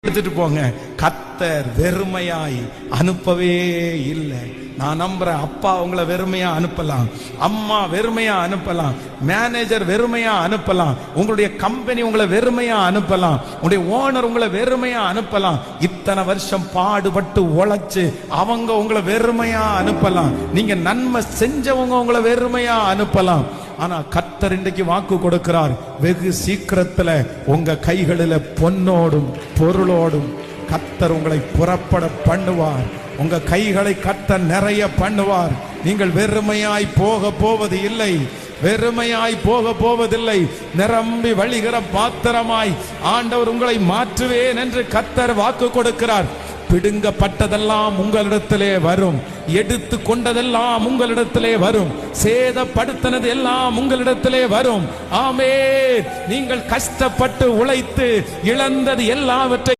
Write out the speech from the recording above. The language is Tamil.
எடுத்துட்டு போங்க. கர்த்தர் வெறுமையாய் அனுப்பவே இல்லை. நான் நம்புறேன், அப்பா உங்களை வெறுமையா அனுப்பலாம், அம்மா வெறுமையா அனுப்பலாம், மேனேஜர் வெறுமையா அனுப்பலாம், உங்களுடைய கம்பெனி உங்களை வெறுமையா அனுப்பலாம், உங்களுடைய ஓனர் உங்களை வெறுமையா அனுப்பலாம். இத்தனை வருஷம் பாடுபட்டு உழைச்சு அவங்க உங்களை வெறுமையா அனுப்பலாம். நீங்க நன்மை செஞ்சவங்க உங்களை வெறுமையா அனுப்பலாம். ஆனா கர்த்தர் இன்றைக்கு வாக்கு கொடுக்கிறார், வெகு சீக்கிரத்துல உங்க கைகளில பொன்னோடும் பொருளோடும் கர்த்தர் உங்களை புறப்பட பண்ணுவார். உங்க கைகளை கர்த்தர் நிறைய பண்ணுவார். நீங்கள் வெறுமையாய் போக போவது இல்லை, வெறுமையாய் போக போவதில்லை. நிரம்பி வழிகிற பாத்திரமாய் ஆண்டவர் உங்களை மாற்றுவேன் என்று கர்த்தர் வாக்கு கொடுக்கிறார். பிடுங்கப்பட்டதெல்லாம் உங்களிடத்திலே வரும், எடுத்து கொண்டதெல்லாம் உங்களிடத்திலே வரும், சேதப்படுத்தினது எல்லாம் உங்களிடத்திலே வரும். ஆமென். நீங்கள் கஷ்டப்பட்டு உழைத்து இழந்தது எல்லாவற்றை